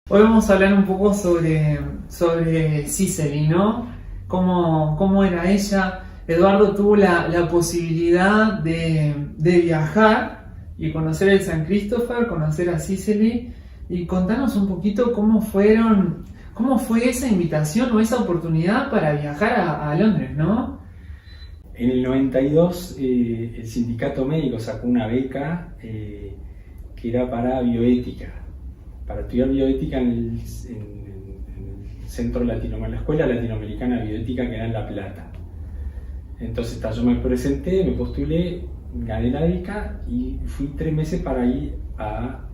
Hoy vamos a hablar un poco sobre Cicely, ¿no? ¿Cómo era ella? Eduardo tuvo la posibilidad de viajar y conocer el San Christopher, conocer a Cicely y contarnos un poquito cómo fue esa invitación o esa oportunidad para viajar a Londres, ¿no? En el 92 el sindicato médico sacó una beca que era para bioética, para estudiar bioética en el centro latinoamericano, la Escuela Latinoamericana de Bioética que era en La Plata. Entonces yo me presenté, me postulé, gané la beca y fui 3 meses para ir a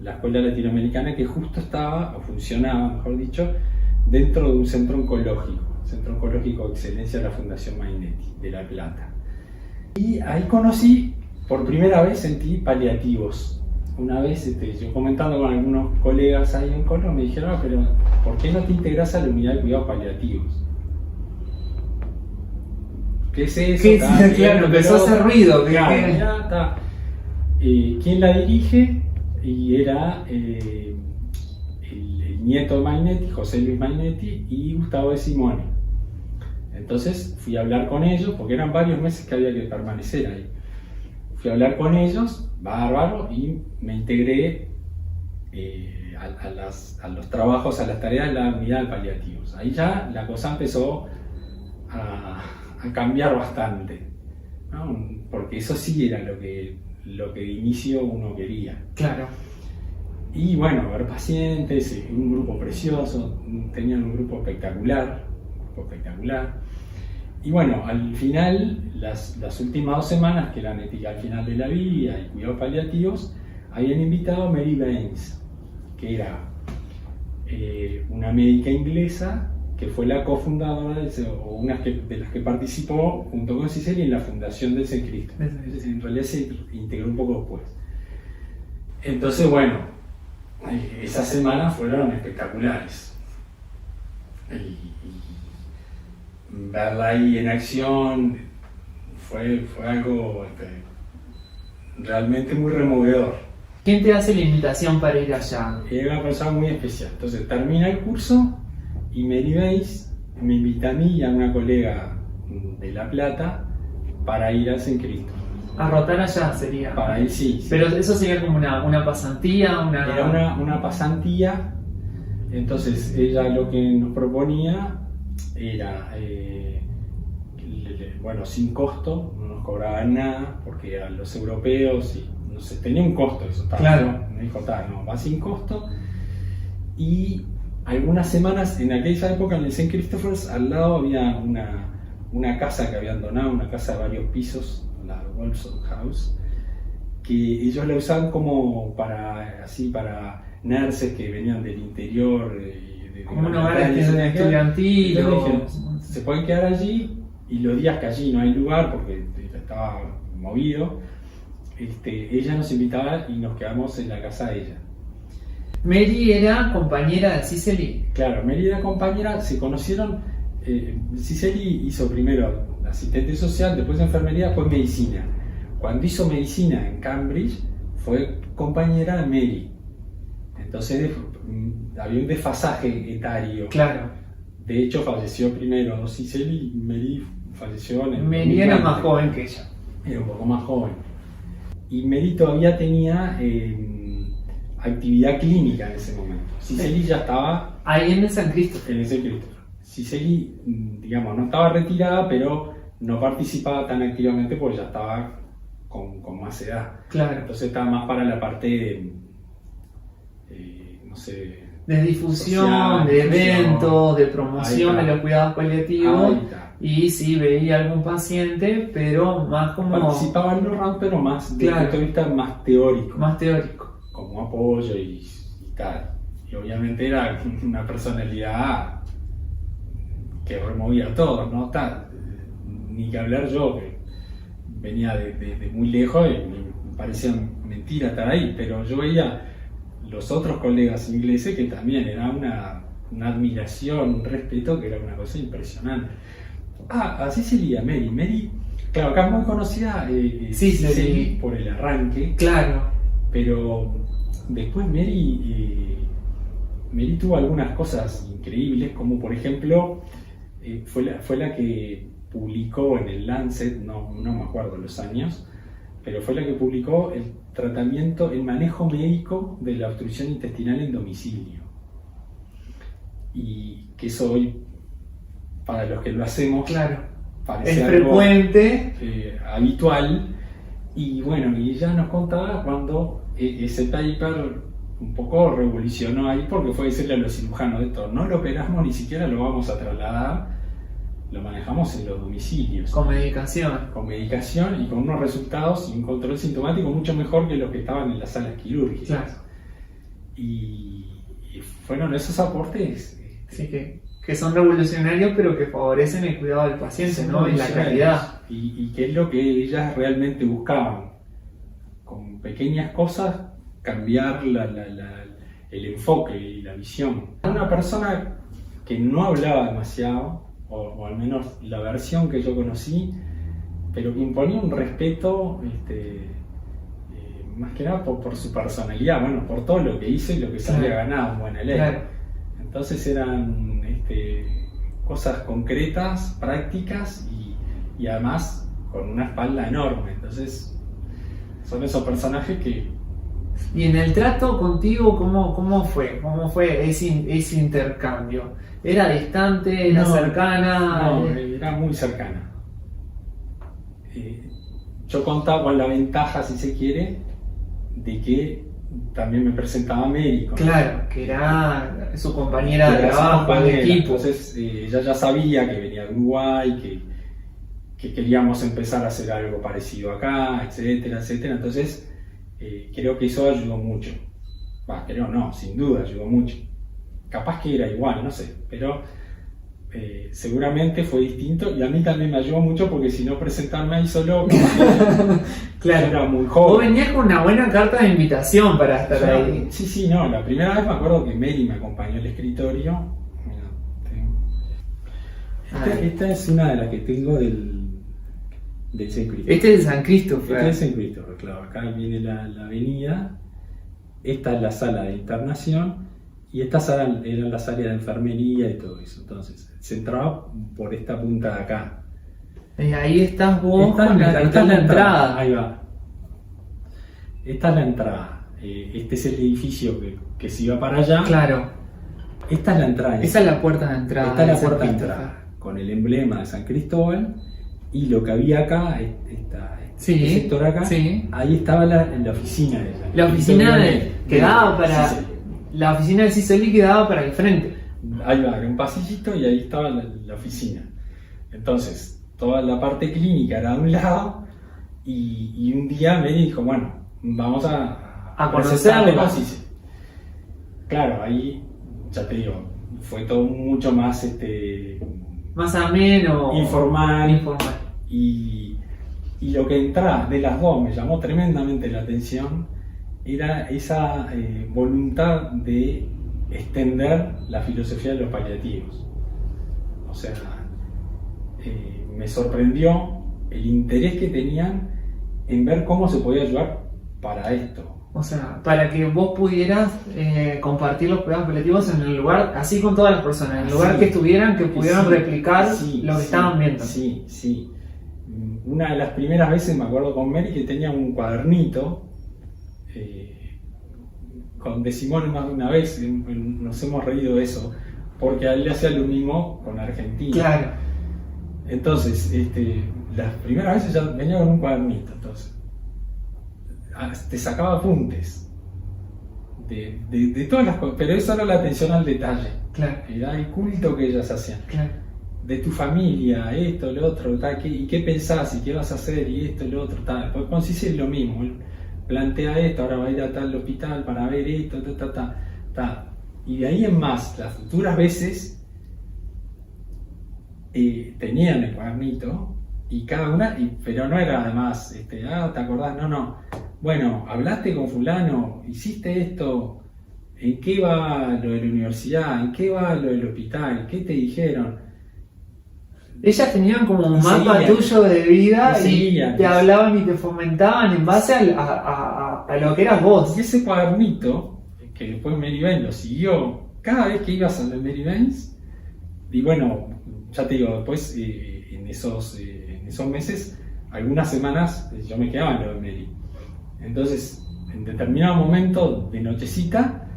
la Escuela Latinoamericana que justo estaba, o funcionaba mejor dicho, dentro de un centro oncológico de excelencia de la Fundación Mainetti de La Plata. Y ahí conocí, por primera vez sentí paliativos. Una vez yo comentando con algunos colegas ahí en Colo me dijeron, pero ¿por qué no te integras a la unidad de cuidados paliativos? ¿Qué es eso? Claro, empezó a hacer ruido. ¿Quién la dirige? Y era el nieto de Mainetti, José Luis Mainetti, y Gustavo de Simone. Entonces fui a hablar con ellos, porque eran varios meses que había que permanecer ahí. Fui a hablar con ellos, bárbaro, y me integré a los trabajos, a las tareas de la unidad de paliativos. Ahí ya la cosa empezó a cambiar bastante, ¿no? Porque eso sí era lo que de inicio uno quería. Claro. Y bueno, ver pacientes, un grupo precioso, tenían un grupo espectacular. Y bueno, al final, las últimas 2 semanas, que eran ética al final de la vida y cuidados paliativos, habían invitado a Mary Baines, que era una médica inglesa que fue la cofundadora o una de las que participó junto con Cicely en la fundación del San Christopher. En realidad se integró un poco después. Entonces, bueno, esas semanas fueron espectaculares. Y verla ahí en acción fue algo realmente muy removedor. ¿Quién te hace la invitación para ir allá? Era una persona muy especial. Entonces termina el curso y Mary Baines me invita a mí y a una colega de La Plata para ir a San Cristo. A rotar allá sería. Para ir, sí. Pero eso sería como una pasantía, Era una pasantía. Entonces ella lo que nos proponía era, bueno, sin costo, no nos cobraban nada, porque a los europeos, y, no sé, tenía un costo eso. Claro. Me dijo, no, va sin costo. Y algunas semanas, en aquella época en el St. Christopher's, al lado había una casa que habían donado, una casa de varios pisos, la Wolfson House, que ellos la usaban como para nurses que venían del interior, como un hogar estudiantil. Se pueden quedar allí, y los días que allí no hay lugar porque estaba movido, ella nos invitaba y nos quedamos en la casa de ella. Mary era compañera de Cicely. Claro, Mary era compañera, se conocieron. Cicely hizo primero asistente social, después enfermería, después medicina. Cuando hizo medicina en Cambridge, fue compañera de Mary. Entonces había un desfasaje etario. Claro. De hecho, falleció primero Cicely y Mary falleció en el Mary era más joven que ella. Era un poco más joven. Y Mary todavía tenía actividad clínica en ese momento. Cicely ya estaba ahí en el San Christopher. En el San Christopher. Cicely, digamos, no estaba retirada, pero no participaba tan activamente porque ya estaba con más edad. Claro. Entonces estaba más para la parte no sé, de difusión, social, de eventos, de promoción de los cuidados paliativos. Y sí, veía algún paciente, pero más como... Participaba en los rounds, pero más desde el punto de vista más teórico. Más teórico. Como apoyo y tal. Y obviamente era una personalidad que removía a todos, ¿no? Ni que hablar yo, que venía de muy lejos y me parecía mentira estar ahí, pero yo veía los otros colegas ingleses que también era una admiración, un respeto que era una cosa impresionante. Así sería Mary, claro, acá es muy conocida sí, por el arranque, claro, pero después Mary Mary tuvo algunas cosas increíbles, como por ejemplo, fue la que publicó en el Lancet, no me acuerdo los años, pero fue la que publicó el tratamiento, el manejo médico de la obstrucción intestinal en domicilio. Y que eso hoy, para los que lo hacemos, claro, parece es algo frecuente, habitual. Y bueno, y ella nos contaba cuando ese paper un poco revolucionó ahí, porque fue decirle a los cirujanos: esto no lo operamos, ni siquiera lo vamos a trasladar, lo manejamos en los domicilios. con medicación. Con medicación y con unos resultados y un control sintomático mucho mejor que los que estaban en las salas quirúrgicas. Claro. Y fueron esos aportes. Sí, que son revolucionarios, pero que favorecen el cuidado del paciente, ¿no? Y la calidad. Y que es lo que ellas realmente buscaban. Con pequeñas cosas, cambiar el enfoque y la visión. Una persona que no hablaba demasiado, o al menos la versión que yo conocí, pero que imponía un respeto, más que nada por su personalidad, bueno, por todo lo que hizo y lo que se había ganado en Buena Ley. Claro. Entonces eran cosas concretas, prácticas y además con una espalda enorme. Entonces son esos personajes que... Y en el trato contigo, ¿cómo fue? ¿Cómo fue ese intercambio? ¿Era distante? ¿Era cercana? No, era muy cercana. Yo contaba con la ventaja, si se quiere, de que también me presentaba a Mary. Claro, que era su compañera de trabajo, de equipo. Entonces ella ya sabía que venía de Uruguay, que queríamos empezar a hacer algo parecido acá, etcétera, etcétera. Entonces creo que eso ayudó mucho. Creo no, sin duda ayudó mucho. Capaz que era igual, no sé, pero seguramente fue distinto, y a mí también me ayudó mucho, porque si no, presentarme ahí solo, claro, era muy joven. Vos venías con una buena carta de invitación para estar ahí. Sí, no, la primera vez me acuerdo que Mary me acompañó al escritorio. Esta es una de las que tengo del San Christopher. Este es el San Christopher. Este es el San Christopher, claro. Acá viene la avenida. Esta es la sala de internación. Y estas eran las áreas de enfermería y todo eso. Entonces, se entraba por esta punta de acá. Y ahí estás vos, esta es la entrada. Ahí va. Esta es la entrada. Este es el edificio que se iba para allá. Claro. Esta es la entrada. Esa es la puerta de entrada. Esta es la puerta de entrada. Con el emblema de San Cristóbal. Y lo que había acá, este sector acá, ahí estaba la oficina de San Cristóbal. La oficina que daba para... La oficina de Cicelli quedaba para el frente. Ahí va, un pasillito, y ahí estaba la oficina. Entonces, toda la parte clínica era de un lado, y un día me dijo: bueno, vamos a conocerlo. Claro, ahí, ya te digo, fue todo mucho más más ameno, informal. Y lo que entraba de las dos me llamó tremendamente la atención era esa voluntad de extender la filosofía de los paliativos. O sea, me sorprendió el interés que tenían en ver cómo se podía ayudar para esto. O sea, para que vos pudieras compartir los cuidados paliativos en el lugar, así con todas las personas, en el lugar que estuvieran, que pudieran replicar lo que estaban viendo. Sí. Una de las primeras veces me acuerdo con Mary que tenía un cuadernito. Con De Simone más de una vez nos hemos reído de eso, porque a él le hacía lo mismo con Argentina. Claro. Entonces, las primeras veces ya venía con un cuadernito, entonces te sacaba apuntes de todas las cosas, pero eso era la atención al detalle. Claro. Era el culto que ellas hacían. Claro. De tu familia, esto, lo otro, tal, y qué pensás, y qué vas a hacer, y esto, lo otro, tal. Pues consiste en lo mismo. Plantea esto, ahora va a ir a tal hospital para ver esto, y de ahí en más, las futuras veces tenían el cuadernito, y cada una, pero no era además, ¿te acordás? No. Bueno, hablaste con fulano, hiciste esto, ¿en qué va lo de la universidad? ¿En qué va lo del hospital? ¿Qué te dijeron? Ellas tenían como un mapa tuyo de vida y te hablaban y te fomentaban en base a lo que eras vos. Y ese cuadernito, que después Mary Ben lo siguió cada vez que ibas a la Mary Baines, y bueno, ya te digo, después en esos meses, algunas semanas yo me quedaba en lo de Mary. Entonces, en determinado momento de nochecita,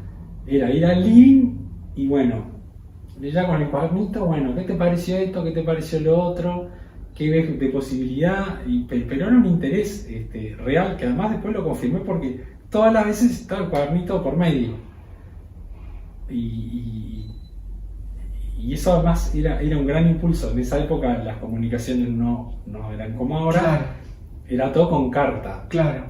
era ir al living y bueno, ya con el cuadernito, bueno, ¿qué te pareció esto? ¿Qué te pareció lo otro? ¿Qué ves de posibilidad? Pero era un interés real, que además después lo confirmé porque todas las veces estaba el cuadernito por medio. Y eso además era un gran impulso. En esa época las comunicaciones no eran como ahora, Claro. Era todo con carta. Claro.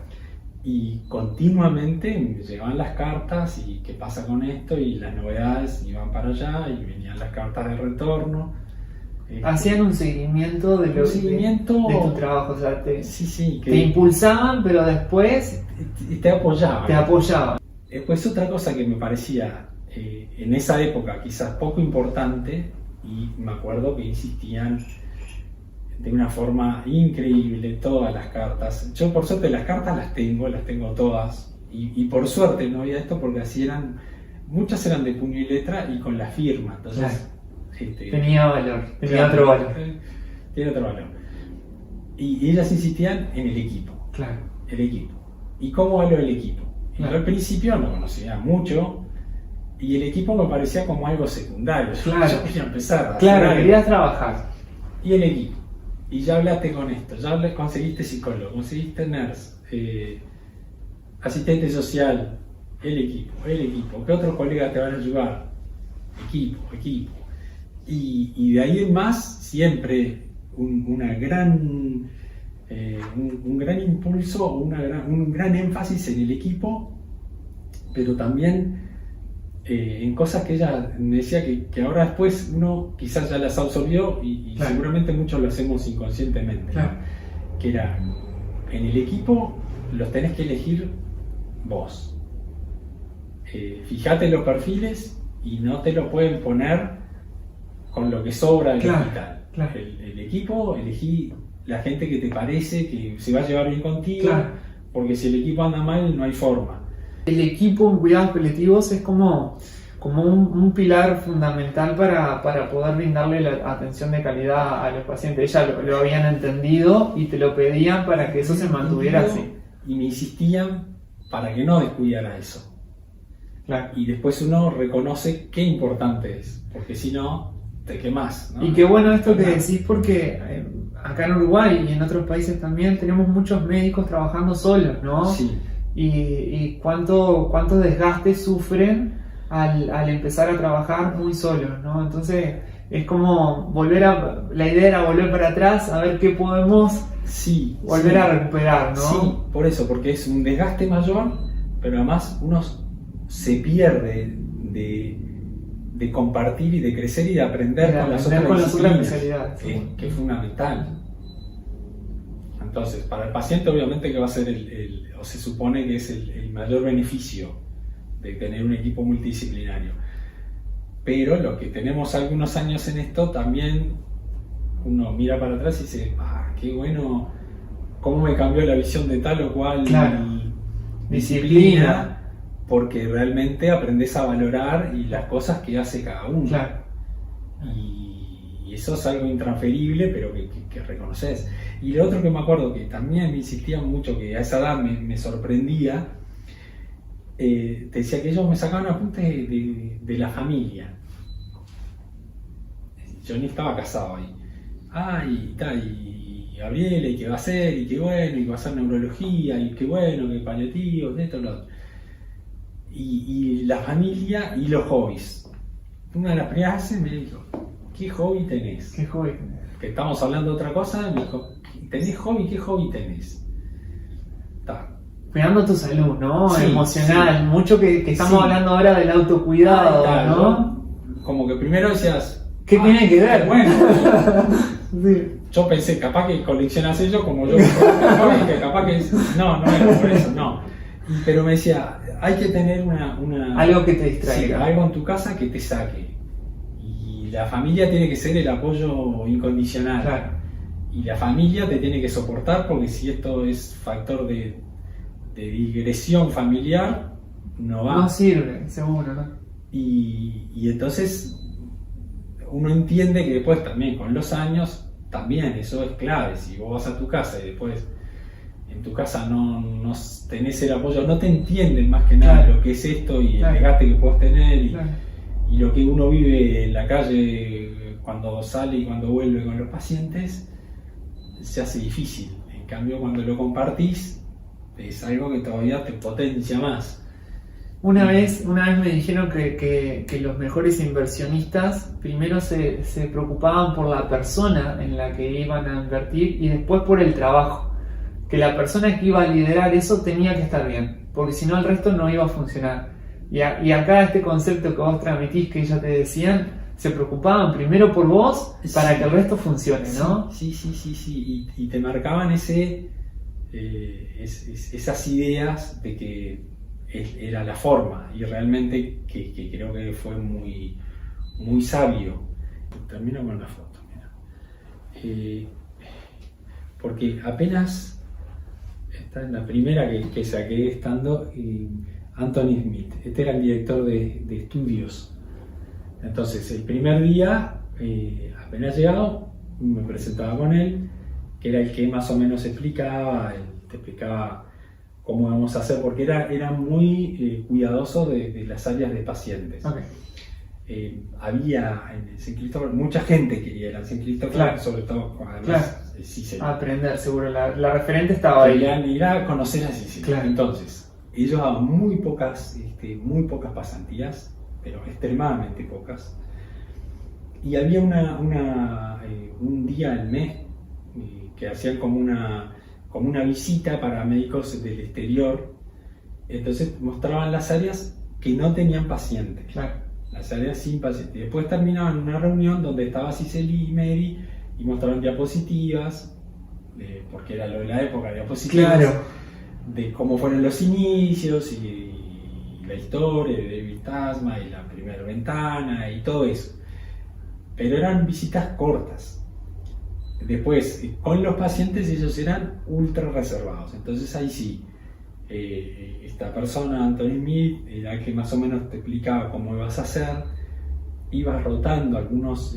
Y continuamente me llegaban las cartas y qué pasa con esto, y las novedades iban para allá y venían las cartas de retorno. Hacían un seguimiento de lo de tu trabajo, o sea, Sí, te impulsaban, pero después te apoyaban. te apoyaban. Después otra cosa que me parecía en esa época quizás poco importante, y me acuerdo que insistían de una forma increíble todas las cartas. Yo por suerte las cartas las tengo todas, y por suerte no había esto porque así muchas eran de puño y letra y con la firma, entonces Claro. Tenía valor, tenía otro valor. Tiene otro valor. Y ellas insistían en el equipo. Claro. El equipo. ¿Y cómo való el equipo? Claro. Yo al principio no conocía mucho y el equipo me parecía como algo secundario. Claro. Yo quería empezar a hacer Claro, algo. querías trabajar. Y el equipo. Y ya hablaste con esto, conseguiste psicólogo, conseguiste nurse, asistente social, el equipo. ¿Qué otros colegas te van a ayudar? Equipo. Y de ahí en más, siempre un gran impulso, un gran énfasis en el equipo, pero también en cosas que ella me decía que ahora después uno quizás ya las absorbió y Claro. seguramente muchos lo hacemos inconscientemente. Claro. Que era, en el equipo los tenés que elegir vos. Fijate los perfiles y no te lo pueden poner con lo que sobra del Claro, hospital. claro. El equipo, elegí la gente que te parece que se va a llevar bien contigo, Claro. porque si el equipo anda mal no hay forma. El equipo en cuidados paliativos es como un pilar fundamental para poder brindarle la atención de calidad a los pacientes. Ellas lo habían entendido y te lo pedían para que eso se mantuviera así. Y me insistían para que no descuidara eso. Claro. Y después uno reconoce qué importante es, porque si no, te quemás, ¿no? Y qué bueno esto que decís, porque acá en Uruguay y en otros países también tenemos muchos médicos trabajando solos, ¿no? Sí. Y cuánto desgaste sufren al empezar a trabajar muy solos, ¿no? Entonces es como la idea era volver para atrás a ver qué podemos volver a recuperar, ¿no? Sí, por eso, porque es un desgaste mayor, pero además uno se pierde de compartir y de crecer y de aprender con las otras especialidades, que es fundamental. Entonces, para el paciente obviamente que va a ser o se supone que es el mayor beneficio de tener un equipo multidisciplinario. Pero los que tenemos algunos años en esto, también uno mira para atrás y dice, qué bueno, cómo me cambió la visión de tal o cual disciplina, porque realmente aprendes a valorar y las cosas que hace cada uno. Claro. Y eso es algo intransferible, pero que reconoces. Y lo otro que me acuerdo que también me insistían mucho, que a esa edad me sorprendía, te decía que ellos me sacaban apuntes de la familia. Yo ni estaba casado ahí. Y Gabriela, y qué va a hacer, y qué bueno, y va a hacer neurología, y qué bueno, que paliativos, de esto, lo otro. Y la familia y los hobbies. Una de las primeras veces me dijo, ¿qué hobby tenés? ¿Qué hobby tenés? Que estamos hablando de otra cosa, me dijo, ¿tenés hobby? ¿Qué hobby tenés? Cuidando tu salud, ¿no? Sí, emocional, sí. Mucho que estamos hablando ahora del autocuidado, ¿no? Como que primero decías, ¿qué tiene que ver? Bueno, sí. yo pensé, capaz que coleccionas ellos como yo, que capaz que no era por eso, no. Pero me decía, hay que tener algo que te distraiga. Sí, algo en tu casa que te saque. Y la familia tiene que ser el apoyo incondicional. Claro. Y la familia te tiene que soportar, porque si esto es factor de digresión familiar, no va. No sirve, seguro, ¿no? Y entonces uno entiende que después también con los años, también eso es clave. Si vos vas a tu casa y después en tu casa no tenés el apoyo, no te entienden más que nada lo que es esto y el desgaste que puedes tener y lo que uno vive en la calle cuando sale y cuando vuelve con los pacientes, se hace difícil. En cambio, cuando lo compartís, es algo que todavía te potencia más. Una vez me dijeron que los mejores inversionistas primero se preocupaban por la persona en la que iban a invertir y después por el trabajo. Que la persona que iba a liderar eso tenía que estar bien, porque si no el resto no iba a funcionar. Y acá este concepto que vos transmitís, que ellos te decían, se preocupaban primero por vos para que el resto funcione, ¿no? Sí. Y te marcaban esas ideas de que era la forma, y realmente que creo que fue muy, muy sabio. Termino con la foto, mira. Porque apenas esta es la primera que saqué estando Anthony Smith. Este era el director de estudios. Entonces, el primer día, apenas llegado, me presentaba con él, que era el que más o menos explicaba, te explicaba cómo vamos a hacer, porque era muy cuidadoso de las áreas de pacientes. Okay. Había en el St. Christopher, mucha gente quería ir al St. Christopher, sobre todo, además, aprender, seguro, la referente estaba ahí. Querían ir a conocer a Sicilia. Entonces, ellos daban muy pocas pasantías, pero extremadamente pocas. Y había un día al mes que hacían como una visita para médicos del exterior. Entonces mostraban las áreas que no tenían pacientes. Las áreas sin pacientes. Y después terminaban en una reunión donde estaba Cicely y Mary y mostraron diapositivas, porque era lo de la época, diapositivas de cómo fueron los inicios y la historia de David Tasman y la primera ventana y todo eso. Pero eran visitas cortas. Después, con los pacientes ellos eran ultra reservados. Entonces ahí sí, esta persona, Anthony Smith, era el que más o menos te explicaba cómo ibas a hacer. Ibas rotando algunos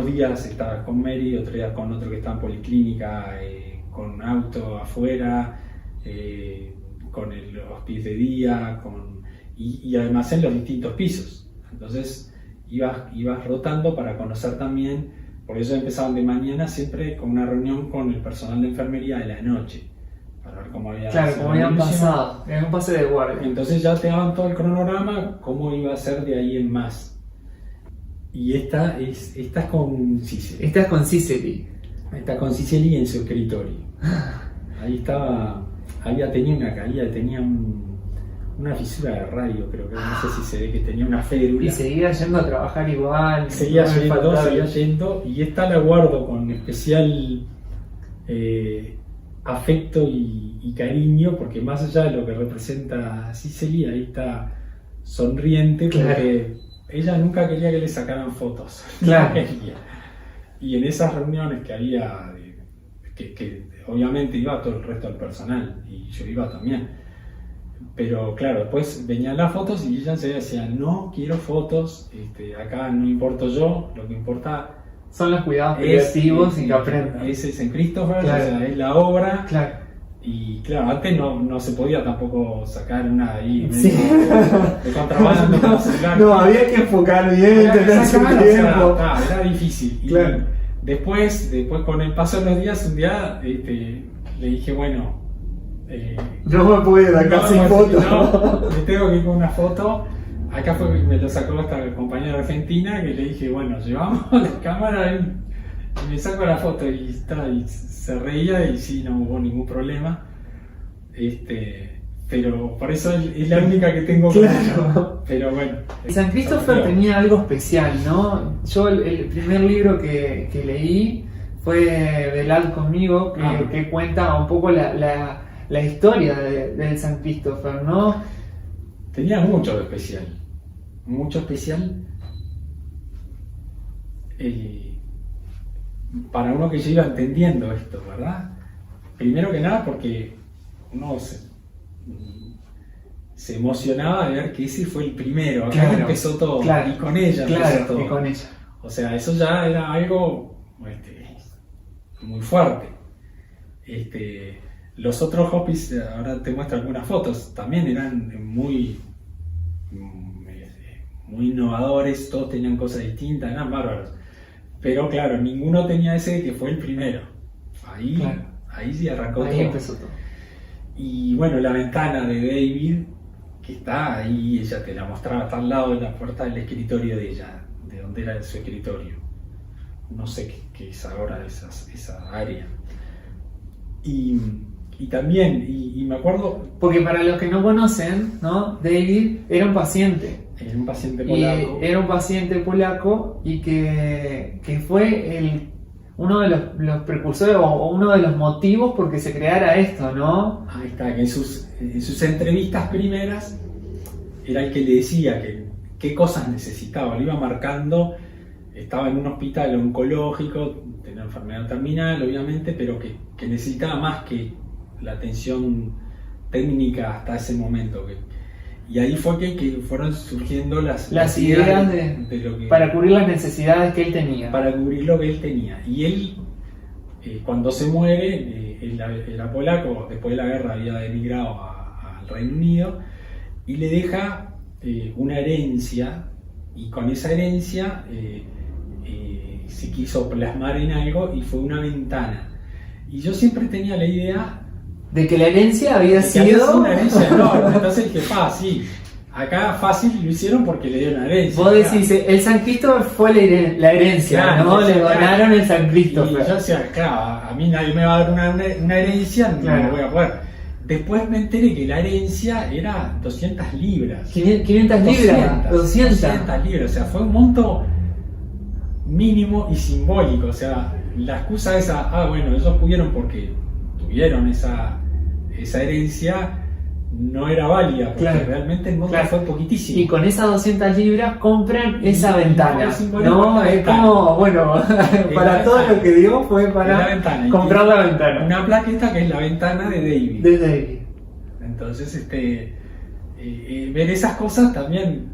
días estabas con Mary, otros días con otro que estaba en policlínica, con auto afuera, con los pies de día, y además en los distintos pisos. Entonces ibas rotando para conocer también, por eso empezaban de mañana siempre con una reunión con el personal de enfermería de la noche, para ver cómo habían pasado, en un pase de guardia. Entonces ya te daban todo el cronograma, cómo iba a ser de ahí en más. Y esta es con Cicely. Esta es con Cicely. Está con Cicely en su escritorio. Ahí estaba, tenía una caída, tenía una fisura de radio, creo que no sé si se ve que tenía una férula. Y seguía yendo a trabajar igual. Seguía yendo, y esta la guardo con especial afecto y cariño, porque más allá de lo que representa Cicely, ahí está sonriente, porque ella nunca quería que le sacaran fotos. Y en esas reuniones que había, que obviamente iba todo el resto del personal, y yo iba también, pero claro, después venían las fotos y ella se decía, no quiero fotos, acá no importo yo, lo que importa son los cuidados paliativos y que aprendan. Ese es en Christopher, o sea, es la obra. Y claro, antes no se podía tampoco sacar una ahí de contrabando. No, había que enfocar bien, tener su tiempo. Era difícil. Y después con el paso de los días, un día le dije, bueno, no me puedo sacar sin foto. No, me tengo que ir con una foto. Acá fue que me lo sacó esta compañera argentina, que le dije, bueno, llevamos la cámara y me saco la foto, y se reía, y sí, no hubo ningún problema. Pero por eso es la única que tengo. Pero bueno. San Christopher tenía algo especial, ¿no? Yo el primer libro que leí fue Velad conmigo, que cuenta un poco la historia del San Christopher, ¿no? Tenía mucho de especial. Mucho especial. Para uno que ya iba entendiendo esto, ¿verdad? Primero que nada porque uno se emocionaba de ver que ese fue el primero, acá Claro, empezó todo, claro, y con ella empezó claro, todo. y con ella. O sea, eso ya era algo muy fuerte. Los otros hospices, ahora te muestro algunas fotos, también eran muy innovadores, todos tenían cosas distintas, eran bárbaros. Pero claro, ninguno tenía ese que fue el primero. Ahí, Claro. ahí sí arrancó Ahí todo. empezó todo. Y bueno, la ventana de David, que está ahí, ella te la mostraba, está al lado de la puerta del escritorio de ella, de donde era su escritorio. No sé qué es ahora esa área. Y también, y me acuerdo, Porque para los que no conocen, ¿no? David era un paciente. era un paciente Y polaco. era un paciente polaco y que fue uno de los precursores o uno de los motivos por que se creara esto, ¿no? Ahí está, que en sus entrevistas primeras era el que le decía qué cosas necesitaba, lo iba marcando, estaba en un hospital oncológico, tenía enfermedad terminal obviamente, pero que necesitaba más que la atención técnica hasta ese momento. Y ahí fue que fueron surgiendo las ideas de lo que, para cubrir las necesidades que él tenía. para cubrir lo que él tenía. Y él, cuando se muere, él era polaco, después de la guerra había emigrado al Reino Unido, y le deja una herencia, y con esa herencia se quiso plasmar en algo, y fue una ventana. Y yo siempre tenía la idea De que la herencia había de que había sido... sido una herencia enorme. Entonces dije, sí, acá fácil lo hicieron porque le dieron una herencia. Vos decís, el San Christopher fue la herencia, Claro, ¿no? Le claro. donaron el San Y Christopher. yo decía, claro, a mí nadie me va a dar una herencia, no Claro. me voy a poder. Después me enteré que la herencia era 200 libras. 500 libras, 200. libras, o sea, fue un monto mínimo y simbólico. O sea, la excusa esa, bueno, ellos pudieron porque tuvieron esa herencia, no era válida, porque Claro. realmente el monto Claro. fue poquitísimo. Y con esas 200 libras compran esa Y ventana, fue simbólico ¿no? la Es ventana. como, bueno, para la todo ventana. lo que dio fue La para ventana. comprar la ventana. Una plaqueta que es la ventana de David. De David. Entonces, ver esas cosas también.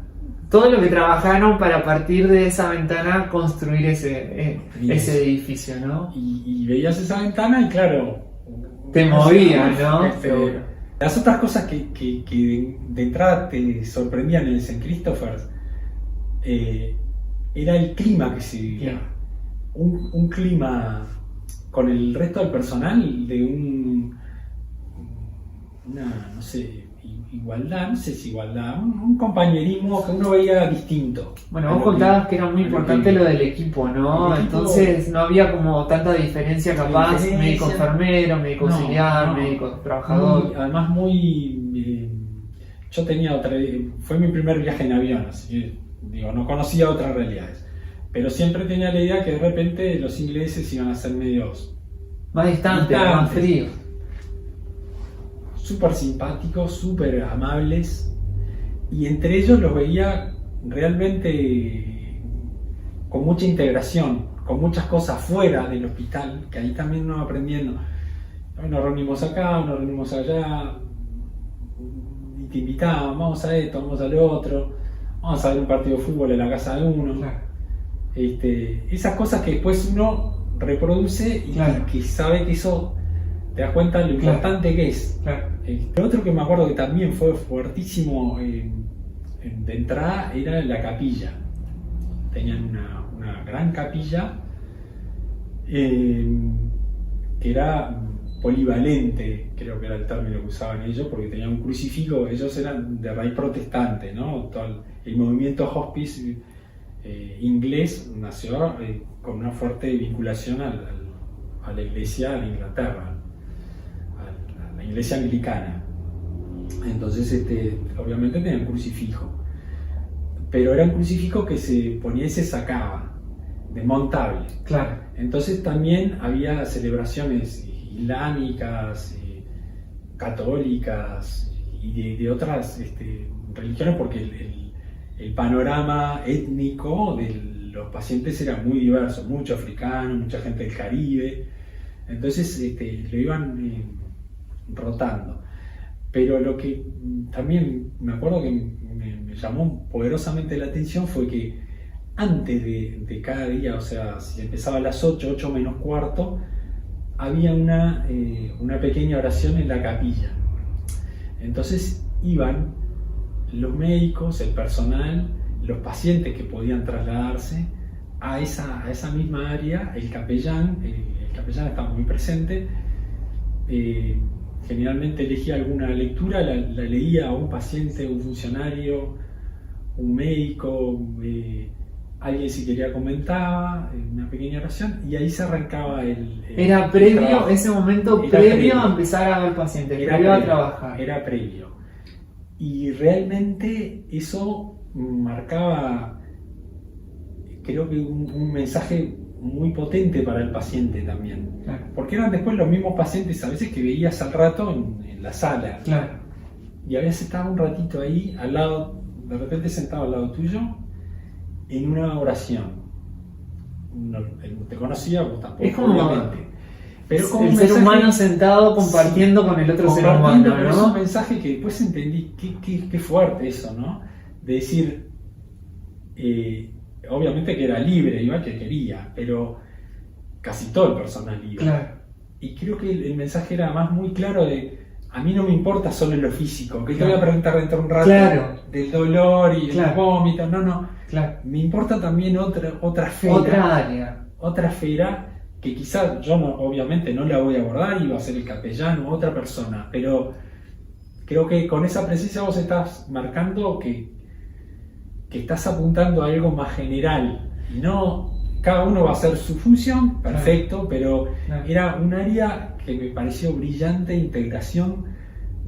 Todo lo que trabajaron para a partir de esa ventana construir ese edificio, ¿no? Y veías esa ventana y claro. Te movía, ¿no? Seguro. Las otras cosas que de entrada te sorprendían en el St. Christopher's era el clima que se vivía. Claro. Un clima con el resto del personal de una, no sé, igualdad, no sé si igualdad, un compañerismo que uno veía distinto. Bueno, vos contabas que era muy importante lo del equipo, ¿no? El equipo- Entonces no había como tanta diferencia capaz, Diferencia. médico enfermero, médico No, auxiliar, no. médico trabajador. Además yo tenía fue mi primer viaje en avión, así que digo, no conocía otras realidades, pero siempre tenía la idea que de repente los ingleses iban a ser medios Más distante, Distantes. más frío. súper simpáticos, súper amables, y entre ellos los veía realmente con mucha integración, con muchas cosas fuera del hospital, que ahí también nos aprendiendo. Nos reunimos acá, nos reunimos allá, y te invitaban, vamos a esto, vamos a lo otro, vamos a ver un partido de fútbol en la casa de uno. Claro. Esas cosas que después uno reproduce y Claro. que sabe que eso te das cuenta de lo Claro. importante que es. Claro. Lo otro que me acuerdo que también fue fuertísimo de entrada era la capilla. Tenían una gran capilla que era polivalente, creo que era el término que usaban ellos, porque tenían un crucifijo. Ellos eran de raíz protestante, ¿no? Todo el movimiento hospice inglés nació con una fuerte vinculación a la iglesia de Inglaterra, a la iglesia anglicana. Entonces, obviamente tenían crucifijo, pero era un crucifijo que se ponía y se sacaba, desmontable. Claro. Entonces también había celebraciones islámicas, católicas y de otras religiones, porque el panorama étnico de los pacientes era muy diverso, mucho africano, mucha gente del Caribe. Entonces lo iban rotando. Pero lo que también me acuerdo que me llamó poderosamente la atención fue que antes de cada día, o sea, si empezaba a las 8, 8 menos cuarto, había una pequeña oración en la capilla. Entonces iban los médicos, el personal, los pacientes que podían trasladarse a esa misma área. El capellán estaba muy presente. Generalmente elegía alguna lectura, la leía a un paciente, un funcionario, un médico, alguien si quería comentaba, una pequeña oración, y ahí se arrancaba Era previo, trabajo. ese momento Era previo a empezar a ver pacientes, previo a trabajar. Era previo. Y realmente eso marcaba, creo que un mensaje muy potente para el paciente también. Claro. Porque eran después los mismos pacientes a veces que veías al rato en la sala. Claro. Y a veces estaba un ratito ahí, al lado, de repente sentado al lado tuyo, en una oración. No, él te conocía, vos tampoco, Es como obviamente. Pero como el ser humano sentado compartiendo con el otro ser humano, pero ¿no? es un mensaje que después entendí, qué fuerte eso, ¿no? De decir, obviamente que era libre, iba que quería, pero casi todo el personal iba. Claro. Y creo que el mensaje era más muy claro de, a mí no me importa solo lo físico, que te voy a Claro. preguntar dentro de un rato Claro. del dolor y Claro. el vómito, no. Claro. Me importa también otra esfera. Otra área. Otra esfera que quizás yo obviamente no la voy a abordar y va a ser el capellán o otra persona, pero creo que con esa presencia vos estás marcando que estás apuntando a algo más general y no cada uno va a hacer su función, perfecto, pero era un área que me pareció brillante, integración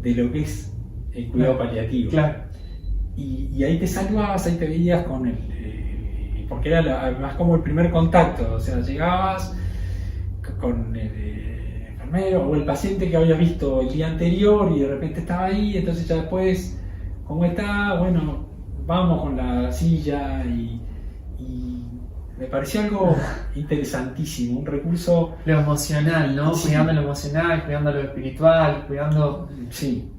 de lo que es el cuidado paliativo. Claro. Y ahí te salvabas, ahí te veías con porque era además como el primer contacto, o sea, llegabas con el enfermero o el paciente que habías visto el día anterior y de repente estaba ahí, entonces ya después, ¿cómo está? Bueno, vamos con la silla y me pareció algo interesantísimo, un recurso... Lo emocional, ¿no? Sí. Cuidando lo emocional, cuidando lo espiritual, cuidando... Sí.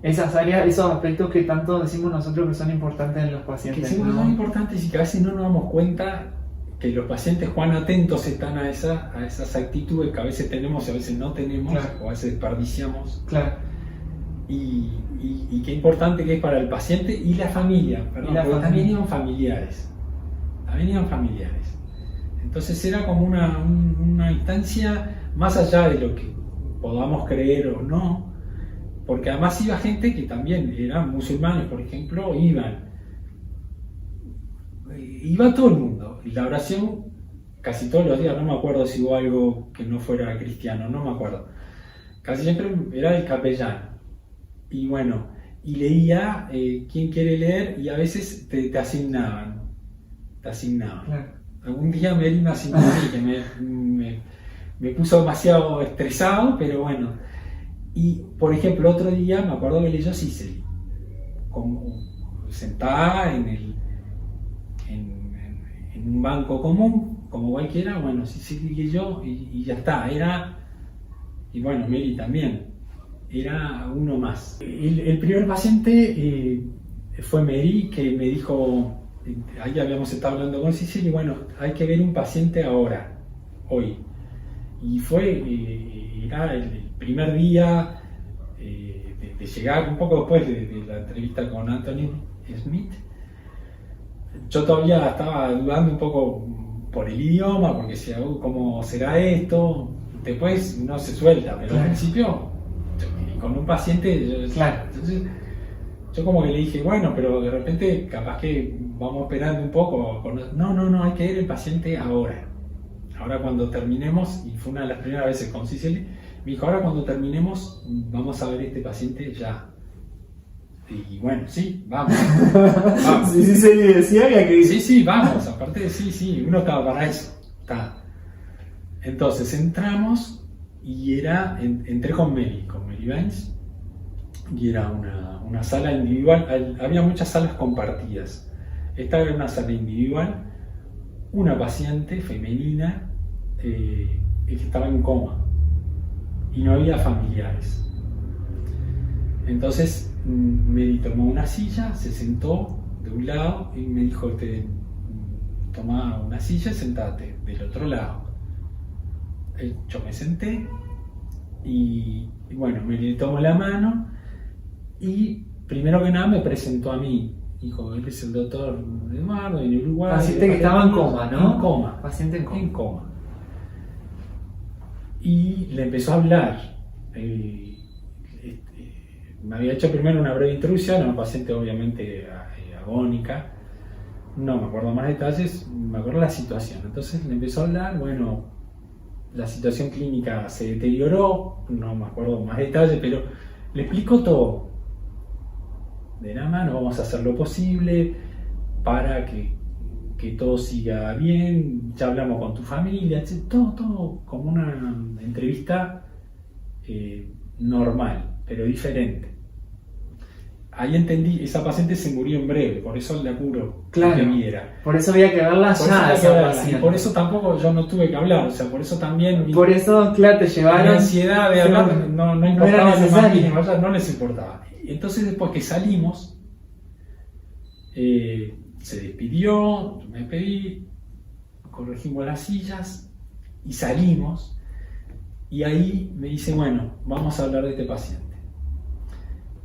Esas áreas, esos aspectos que tanto decimos nosotros que son importantes en los pacientes. Que son muy importantes y que a veces no nos damos cuenta que los pacientes cuán atentos están a esas actitudes que a veces tenemos y a veces no tenemos, claro. o a veces desperdiciamos. Claro. Y qué importante que es para el paciente y la familia, perdón, porque también iban familiares. Entonces era como una instancia más allá de lo que podamos creer o no, porque además iba gente que también eran musulmanes, por ejemplo, iba todo el mundo, y la oración casi todos los días, no me acuerdo si hubo algo que no fuera cristiano, no me acuerdo, casi siempre era el capellán, y bueno, y leía quién quiere leer, y a veces te asignaban. Claro. Algún día me asignó a mí, que me puso demasiado estresado, pero bueno. Y por ejemplo, otro día me acuerdo que leyó Cicely, como sentada en un banco común, como cualquiera. Bueno, Cicely leyó y ya está. Y bueno, Mary también, era uno más. El primer paciente fue Mary, que me dijo, ahí habíamos estado hablando con Cicely, bueno, hay que ver un paciente ahora, hoy. Y era el primer día de llegar, un poco después de la entrevista con Anthony Smith. Yo todavía estaba dudando un poco por el idioma, porque decía, ¿cómo será esto? Después no se suelta, pero al principio, con un paciente, entonces, yo como que le dije, bueno, pero de repente capaz que vamos esperando un poco. No, hay que ver el paciente ahora. Ahora cuando terminemos, y fue una de las primeras veces con Cicely, me dijo, ahora cuando terminemos vamos a ver este paciente ya. Y bueno, sí, vamos. Sí, se decía que... Sí, vamos, aparte sí, uno estaba para eso. Está. Entonces entramos y entré con Mary Baines, y era una sala individual, había muchas salas compartidas. Esta era una sala individual, una paciente femenina que estaba en coma y no había familiares. Entonces Mary tomó una silla, se sentó de un lado y me dijo, toma una silla y sentate del otro lado. Yo me senté y bueno, me le tomó la mano y primero que nada me presentó a mí. Dijo, él es el doctor Eduardo en Uruguay. Paciente que estaba en coma, ¿no? En coma. Paciente en coma. En coma. Y le empezó a hablar. Me había hecho primero una breve introducción, una paciente obviamente agónica. No me acuerdo más detalles, me acuerdo la situación. Entonces le empezó a hablar, bueno, la situación clínica se deterioró, no me acuerdo más detalles, pero le explicó todo. De la mano, vamos a hacer lo posible para que todo siga bien, ya hablamos con tu familia, todo como una entrevista normal, pero diferente. Ahí entendí, esa paciente se murió en breve, por eso el apuro claro, que viera. Por eso había que verla ya, esa paciente. Y por eso tampoco yo no tuve que hablar, o sea, por eso también... Por eso, claro, te llevaron... La ansiedad de hablar no importaba, necesario. No les importaba. Entonces después que salimos, se despidió, me despedí, corregimos las sillas y salimos, y ahí me dice, bueno, vamos a hablar de este paciente.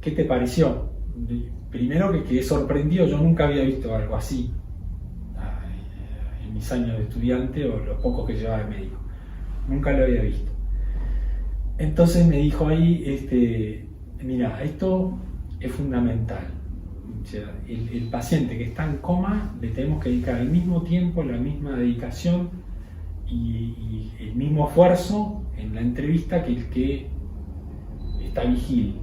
¿Qué te pareció? Primero que quedé sorprendido, yo nunca había visto algo así en mis años de estudiante o los pocos que llevaba de médico, nunca lo había visto. Entonces me dijo ahí, mira, esto es fundamental. O sea, el paciente que está en coma le tenemos que dedicar el mismo tiempo, la misma dedicación y el mismo esfuerzo en la entrevista que el que está vigil.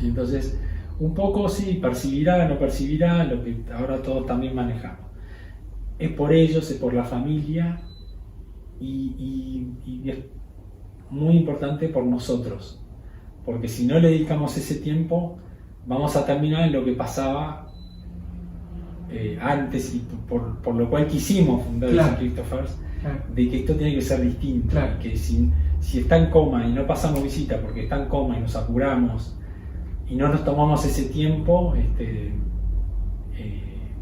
Entonces, un poco sí, percibirá, no percibirá, lo que ahora todos también manejamos. Es por ellos, es por la familia y es muy importante por nosotros, porque si no le dedicamos ese tiempo, vamos a terminar en lo que pasaba antes y por lo cual quisimos fundar el St. Christopher's, de que esto tiene que ser distinto, que si está en coma y no pasamos visita porque está en coma y nos apuramos y no nos tomamos ese tiempo,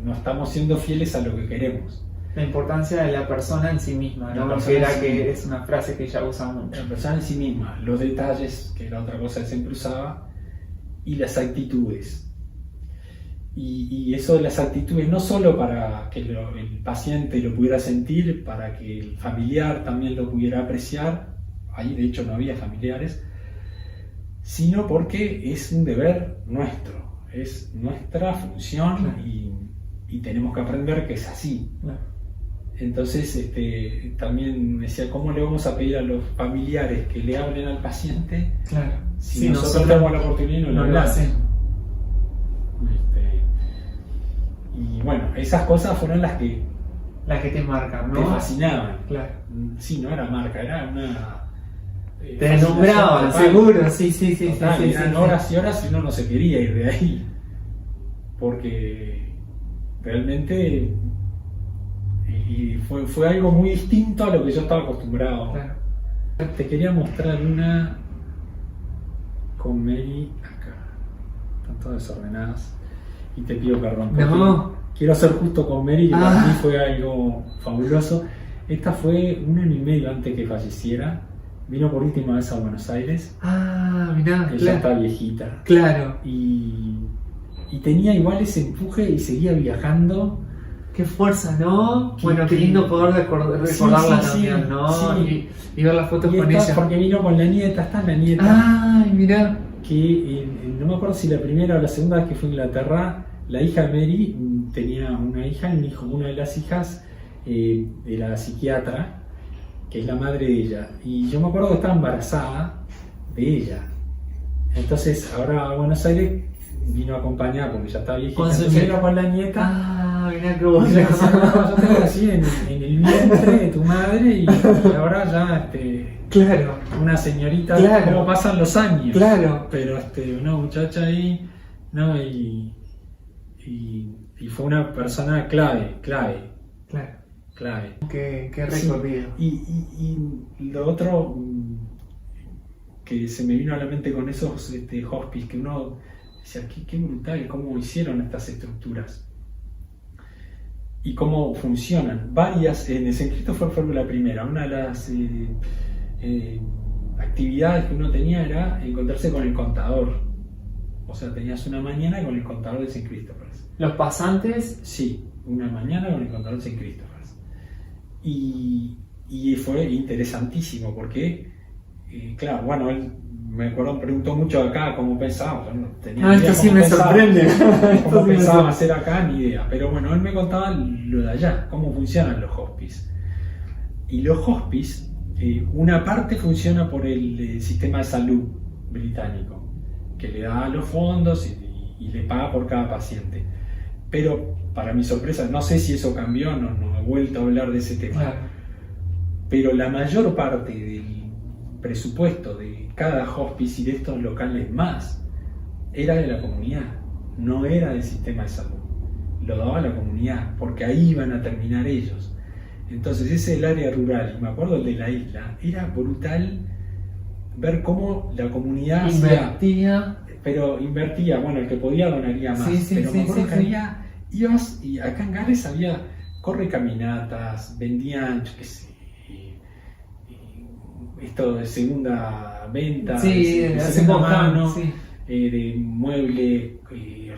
no estamos siendo fieles a lo que queremos. La importancia de la persona en sí misma, ¿no? Que es una frase que ella usa mucho. La persona en sí misma, los detalles, que era otra cosa que siempre usaba, y las actitudes. Y eso de las actitudes no solo para que el paciente lo pudiera sentir, para que el familiar también lo pudiera apreciar, ahí de hecho no había familiares, sino porque es un deber nuestro, es nuestra función y tenemos que aprender que es así. Entonces también me decía, ¿cómo le vamos a pedir a los familiares que le hablen al paciente si nosotros tenemos la oportunidad y no lo hacen? Y bueno, esas cosas fueron las que te marcan, ¿no? Te fascinaban. Claro. Sí, no era marca, era una... te nombraban, seguro, sí. Eran horas y horas y uno no se quería ir de ahí. Porque realmente fue algo muy distinto a lo que yo estaba acostumbrado. Claro. Te quería mostrar una con Mary acá. Están todas desordenadas. Y te pido perdón. Quiero ser justo con Mary, que para mí fue algo fabuloso. Esta fue 1 año y medio antes que falleciera. Vino por última vez a Buenos Aires. Mirá, que ya está viejita. Claro. Y tenía igual ese empuje y seguía viajando. Qué fuerza, ¿no? Bueno, qué lindo poder recordarla también, ¿no? Sí. Y ver las fotos con ella. Porque vino con la nieta, está la nieta. Ay, mirá. Que no me acuerdo si la primera o la segunda vez que fue a Inglaterra, la hija de Mary tenía una hija y un hijo, una de las hijas de la psiquiatra, que es la madre de ella. Y yo me acuerdo que estaba embarazada de ella. Entonces, ahora a Buenos Aires vino a acompañar porque ya está viejita. Entonces vino con la nieta. Mirá qué bueno. Yo tengo así en el vientre de tu madre y ahora ya claro, una señorita, como pasan los años. Claro. Pero una muchacha ahí, ¿no? Y fue una persona clave. Claro. Clave. Qué recorrido. Sí. Y lo otro, que se me vino a la mente con esos hospice, que uno decía, qué brutal, cómo hicieron estas estructuras y cómo funcionan. Varias, en el San Christopher fue la primera, una de las actividades que uno tenía era encontrarse con el contador. O sea, tenías una mañana con el contador de San Christopher. ¿Los pasantes? Sí, una mañana con el contador de San Christopher. Y fue interesantísimo porque, claro, bueno, él me acuerdo, preguntó mucho acá cómo pensaba. Yo no tenía idea esto sí cómo me pensaba, sorprende. cómo pensaban hacer acá, ni idea. Pero bueno, él me contaba lo de allá, cómo funcionan los hospice. Y los hospice, una parte funciona por el sistema de salud británico, que le da los fondos y le paga por cada paciente. Pero, para mi sorpresa, no sé si eso cambió, no he vuelto a hablar de ese tema. Claro. Pero la mayor parte del presupuesto de cada hospice y de estos locales más era de la comunidad, no era del sistema de salud. Lo daba la comunidad, porque ahí iban a terminar ellos. Entonces ese es el área rural, y me acuerdo el de la isla, era brutal ver cómo la comunidad invertía, bueno, el que podía donaría más, me acuerdo que ibas, y acá en Gales había correcaminatas, vendían, yo qué sé, esto de segunda venta, de segunda mano, de mueble,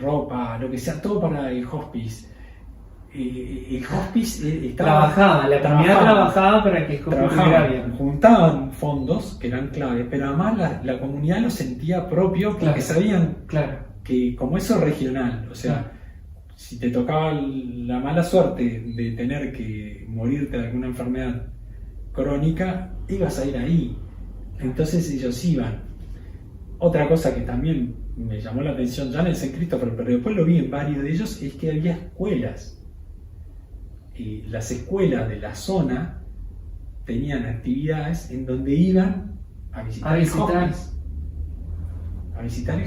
ropa, lo que sea, todo para el hospice. El hospice trabajaba, la comunidad trabajaba para que el hospice estuviera bien. Juntaban fondos que eran claves, pero además la comunidad lo sentía propio porque sabían que como eso es regional, o sea, si te tocaba la mala suerte de tener que morirte de alguna enfermedad crónica, ibas a ir ahí. Entonces ellos iban. Otra cosa que también me llamó la atención ya en el San Christopher, pero después lo vi en varios de ellos, es que había escuelas. Y las escuelas de la zona tenían actividades en donde iban a visitar el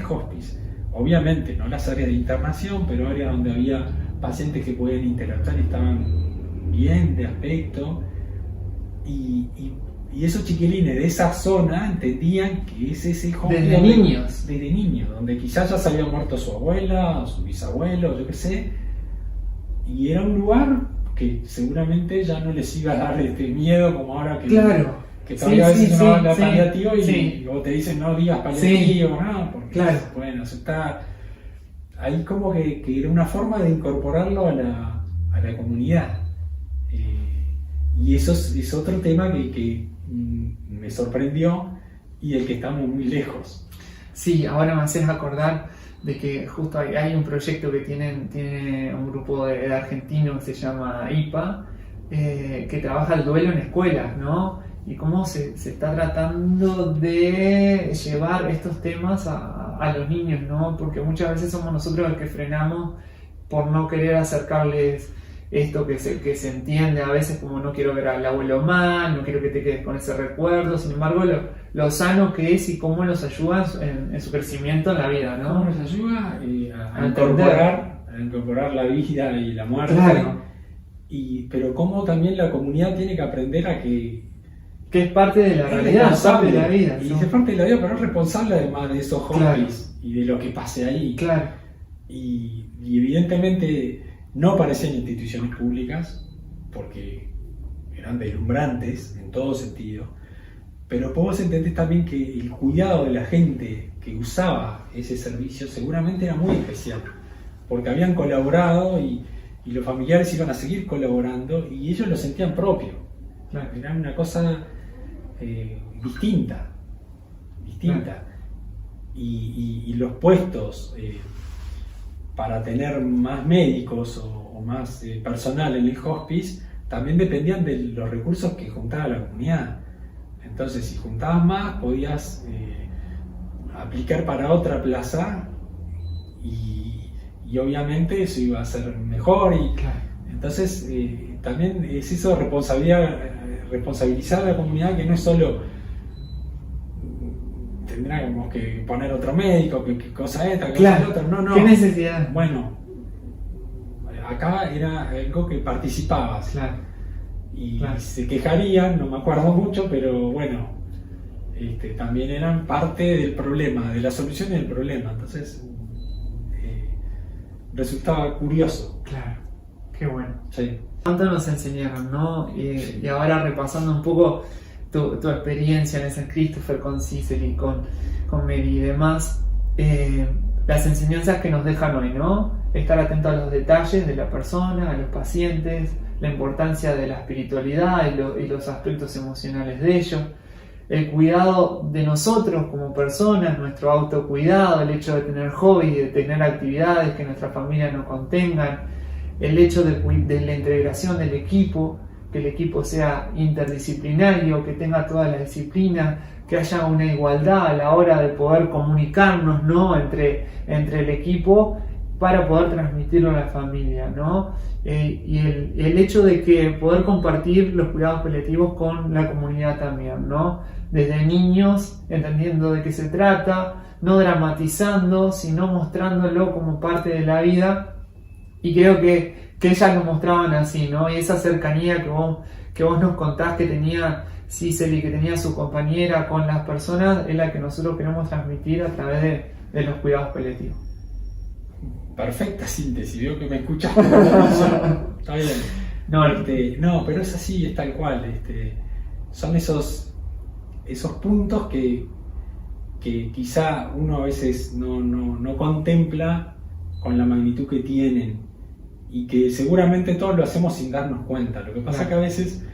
hospice. Obviamente no las áreas de internación, pero áreas donde había pacientes que podían interactuar y estaban bien de aspecto. Y esos chiquilines de esa zona entendían que es ese hospice desde niños, donde quizás ya se había muerto su abuela o su bisabuelo, yo qué sé, y era un lugar que seguramente ya no les iba a dar miedo como ahora que todavía a veces uno habla paliativo y vos te dicen no digas paliativo, porque pueden aceptar. Ahí como que era una forma de incorporarlo a la comunidad. Y eso es otro tema que me sorprendió y del que estamos muy lejos. Sí, ahora me haces acordar de que justo hay un proyecto que tiene un grupo de argentinos que se llama IPA, que trabaja el duelo en escuelas, ¿no? Y cómo se está tratando de llevar estos temas a los niños, ¿no? Porque muchas veces somos nosotros los que frenamos por no querer acercarles esto que se entiende a veces como no quiero ver al abuelo mal, no quiero que te quedes con ese recuerdo. Sin embargo, lo sano que es y cómo los ayuda en su crecimiento en la vida, ¿no? Cómo nos ayuda a incorporar la vida y la muerte. Pero cómo también la comunidad tiene que aprender a que es parte de la realidad, parte de la vida. Y es parte de la vida, pero es responsable además de esos hobbies y de lo que pase ahí. Y evidentemente no parecían instituciones públicas, porque eran deslumbrantes en todo sentido, pero vos entendés también que el cuidado de la gente que usaba ese servicio seguramente era muy especial, porque habían colaborado y los familiares iban a seguir colaborando y ellos lo sentían propio. Era una cosa distinta. Y los puestos para tener más médicos o más personal en el hospice también dependían de los recursos que juntaba la comunidad. Entonces, si juntabas más, podías aplicar para otra plaza y obviamente eso iba a ser mejor. Entonces, también es eso, responsabilizar a la comunidad, que no es solo tendríamos que poner otro médico, que cosa esta, que cosa otra. No. ¿Qué necesidad? Bueno, acá era algo que participabas. Y se quejarían, no me acuerdo mucho, pero bueno, también eran parte del problema, de la solución del problema. Entonces resultaba curioso. Claro, qué bueno. Sí. ¿Cuánto nos enseñaron, no? Sí. Y ahora repasando un poco tu experiencia en ese Christopher con Cicely, con Mary y demás, las enseñanzas que nos dejan hoy, ¿no? Estar atento a los detalles de la persona, a los pacientes, la importancia de la espiritualidad y los aspectos emocionales de ello, el cuidado de nosotros como personas, nuestro autocuidado, el hecho de tener hobbies, de tener actividades que nuestra familia no contengan, el hecho de la integración del equipo, que el equipo sea interdisciplinario, que tenga toda la disciplina, que haya una igualdad a la hora de poder comunicarnos, ¿no? entre el equipo para poder transmitirlo a la familia, ¿no? Y el hecho de que poder compartir los cuidados paliativos con la comunidad también, ¿no? Desde niños, entendiendo de qué se trata, no dramatizando, sino mostrándolo como parte de la vida. Y creo que ellas lo mostraban así, ¿no? Y esa cercanía que vos nos contás que tenía Cicely, que tenía su compañera con las personas, es la que nosotros queremos transmitir a través de los cuidados paliativos. Perfecta síntesis, veo que me escuchas. Está bien. No, pero es así, es tal cual. Son esos puntos que quizá uno a veces no contempla con la magnitud que tienen y que seguramente todos lo hacemos sin darnos cuenta. Lo que pasa que a veces,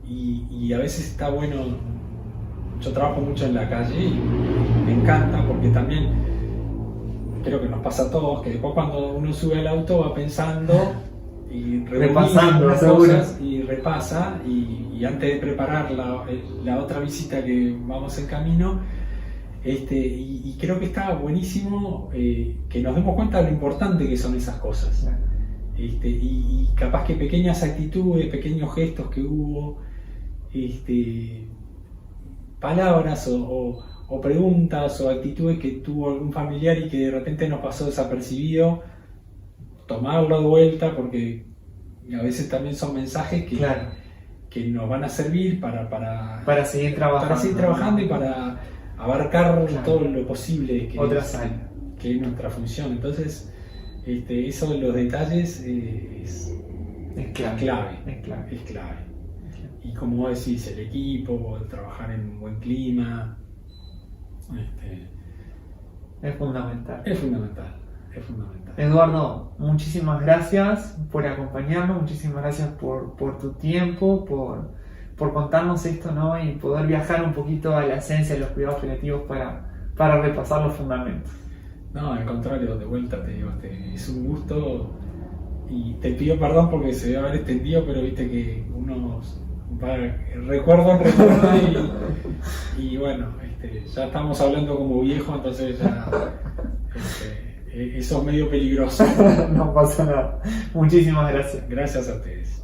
y a veces está bueno, yo trabajo mucho en la calle y me encanta porque también creo que nos pasa a todos, que después cuando uno sube al auto va pensando y repasando las cosas y repasa y antes de preparar la otra visita que vamos en camino, y creo que está buenísimo que nos demos cuenta de lo importante que son esas cosas. Y capaz que pequeñas actitudes, pequeños gestos que hubo, palabras o preguntas o actitudes que tuvo algún familiar y que de repente nos pasó desapercibido, tomarlo de vuelta porque a veces también son mensajes que nos van a servir para seguir trabajando y para abarcar todo lo posible que es nuestra función. Entonces eso de los detalles es clave. Y como vos decís, el equipo, trabajar en un buen clima, es fundamental. Es fundamental. Eduardo, muchísimas gracias por acompañarnos, muchísimas gracias por tu tiempo, por contarnos esto, ¿no? Y poder viajar un poquito a la esencia de los cuidados paliativos para repasar los fundamentos. No, al contrario, de vuelta te digo, es un gusto y te pido perdón porque se debe haber extendido, pero viste que uno va recuerdo y bueno, ya estamos hablando como viejo, entonces ya eso es medio peligroso. No pasa nada. Muchísimas gracias. Gracias a ustedes.